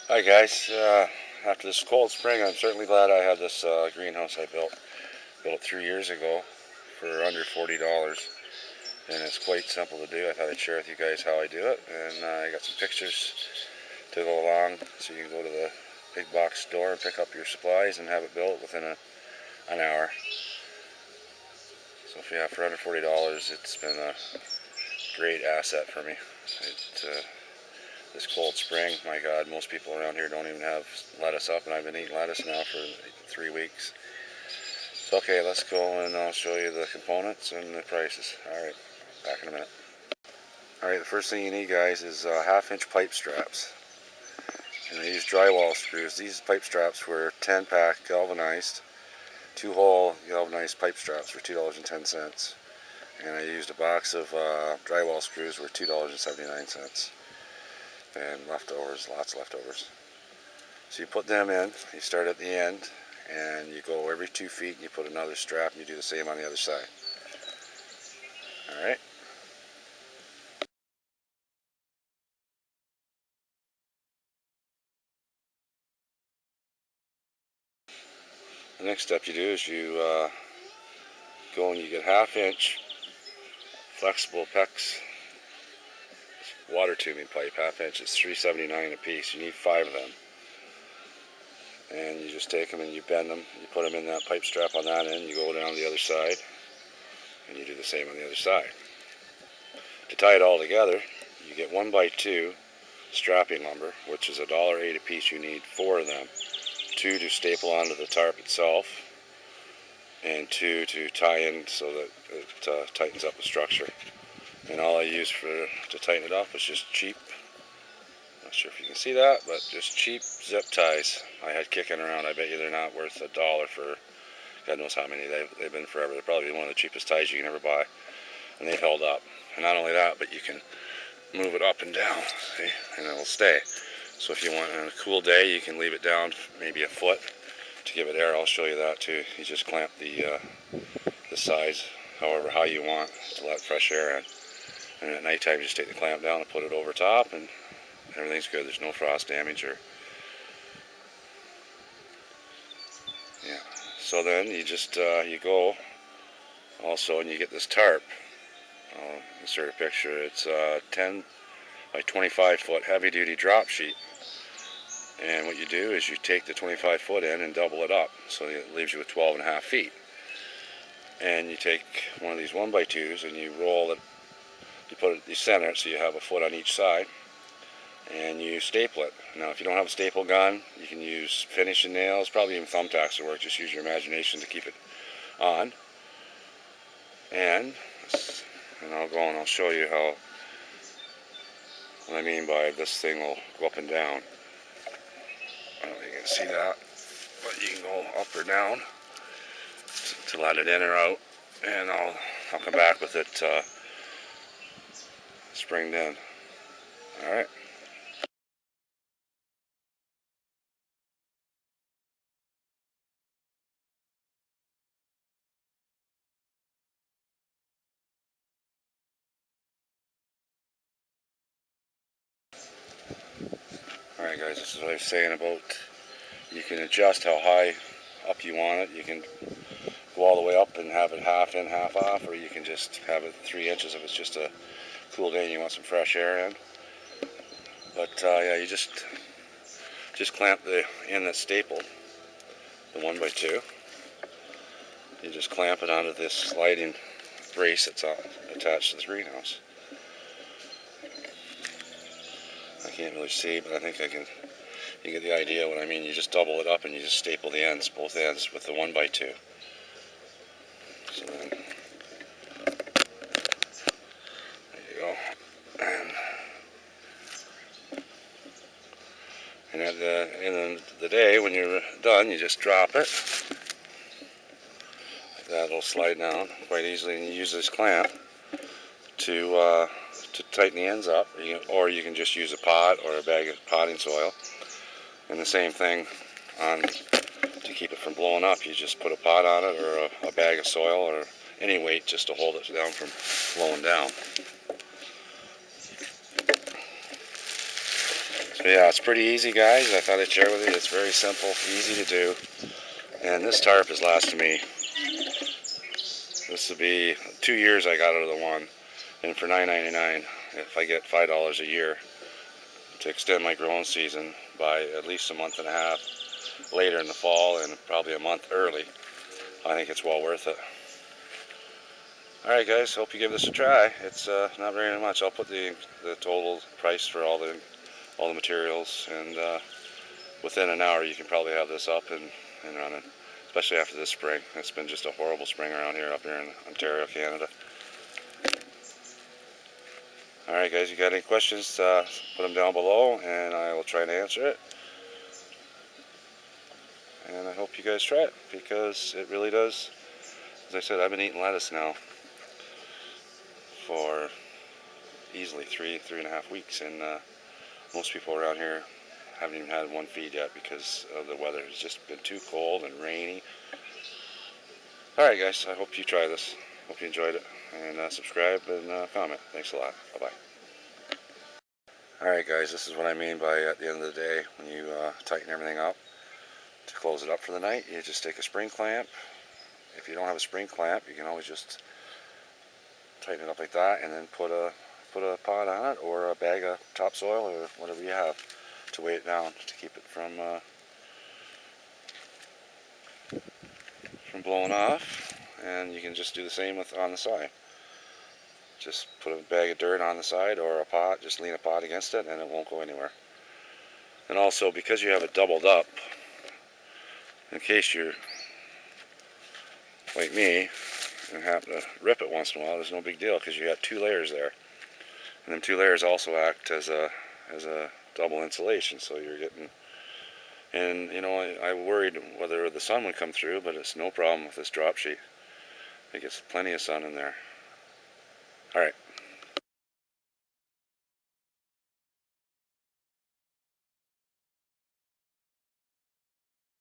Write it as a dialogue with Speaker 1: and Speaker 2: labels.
Speaker 1: Hi guys, after this cold spring I'm certainly glad I had this greenhouse I built 3 years ago for under $40, and it's quite simple to do. I thought I'd share with you guys how I do it, and I got some pictures to go along so you can go to the big box store and pick up your supplies and have it built within an hour. So for under $40 it's been a great asset for me. This cold spring, my God, most people around here don't even have lettuce up, and I've been eating lettuce now for 3 weeks. So okay, let's go and I'll show you the components and the prices. Alright, back in a minute. Alright, the first thing you need, guys, is 1/2-inch pipe straps. And I use drywall screws. These pipe straps were 10-pack galvanized, 2-hole galvanized pipe straps for $2.10. And I used a box of drywall screws were $2.79. And leftovers, lots of leftovers. So you put them in, you start at the end, and you go every 2 feet and you put another strap, and you do the same on the other side. Alright? The next step you do is you go and you get 1/2-inch flexible PEX water tubing pipe. 1/2 inch is $3.79 a piece. You need 5 of them. And you just take them and you bend them, you put them in that pipe strap on that end, you go down the other side, and you do the same on the other side. To tie it all together, you get 1x2 strapping lumber, which is $1.08 a piece. You need 4 of them. 2 to staple onto the tarp itself, and 2 to tie in so that it tightens up the structure. And all I use to tighten it up is just cheap, not sure if you can see that, but just cheap zip ties I had kicking around. I bet you they're not worth $1 for God knows how many. They've been forever. They're probably one of the cheapest ties you can ever buy, and they've held up. And not only that, but you can move it up and down, see, and it'll stay. So if you want on a cool day, you can leave it down maybe a foot to give it air. I'll show you that too. You just clamp the sides however how you want to let fresh air in. And at night time, you just take the clamp down and put it over top, and everything's good. There's no frost damage or yeah. So then you just you go also, and you get this tarp. I'll insert a picture. It's a 10 by 25 foot heavy duty drop sheet. And what you do is you take the 25 foot in and double it up, so it leaves you with 12.5 feet. And you take one of these 1x2s and you roll it, you center it so you have a foot on each side, and you staple it. Now if you don't have a staple gun, you can use finishing nails, probably even thumbtacks will work. Just use your imagination to keep it on. And I'll go and I'll show you what I mean by this thing will go up and down. I don't know if you can see that, but you can go up or down to let it in or out, and I'll come back with it springed in. Alright. Alright guys, this is what I was saying about you can adjust how high up you want it. You can go all the way up and have it half in, half off, or you can just have it 3 inches if it's just a cool day and you want some fresh air in. But yeah, you just clamp the end that's stapled, the 1x2. You just clamp it onto this sliding brace that's attached to the greenhouse. I can't really see, but I think you get the idea what I mean. You just double it up and you just staple the ends, both ends, with the 1x2. So then, there you go. And at the end of the day, when you're done, you just drop it. That'll slide down quite easily, and you use this clamp to tighten the ends up, or you can just use a pot or a bag of potting soil. And the same thing to keep it from blowing up. You just put a pot on it, or a bag of soil, or any weight just to hold it down from blowing down. So yeah, it's pretty easy, guys. I thought I'd share with you. It's very simple, easy to do. And this tarp has lasted me, this will be 2 years I got out of the one. And for $9.99, if I get $5 a year to extend my growing season by at least a month and a half later in the fall and probably a month early, I think it's well worth it. Alright guys, hope you give this a try. It's not very much. I'll put the total price for all the materials, and within an hour you can probably have this up and running, especially after this spring. It's been just a horrible spring around here, up here in Ontario, Canada. Alright guys, you got any questions, put them down below and I will try to answer it. And I hope you guys try it, because it really does. As I said, I've been eating lettuce now for easily three and a half weeks, and most people around here haven't even had one feed yet because of the weather. It's just been too cold and rainy. Alright guys, I hope you try this. Hope you enjoyed it, and subscribe and comment. Thanks a lot. Bye-bye. Alright guys, this is what I mean by at the end of the day, when you tighten everything up to close it up for the night, you just take a spring clamp. If you don't have a spring clamp, you can always just tighten it up like that, and then put a pot on it, or a bag of topsoil, or whatever you have to weigh it down to keep it from blowing off. And you can just do the same with on the side. Just put a bag of dirt on the side, or a pot, just lean a pot against it and it won't go anywhere. And also, because you have it doubled up, in case you're like me and happen to rip it once in a while, there's no big deal, because you got 2 layers there. And then 2 layers also act as a double insulation, so you're getting, and you know, I worried whether the sun would come through, but it's no problem with this drop sheet. It gets plenty of sun in there. Alright.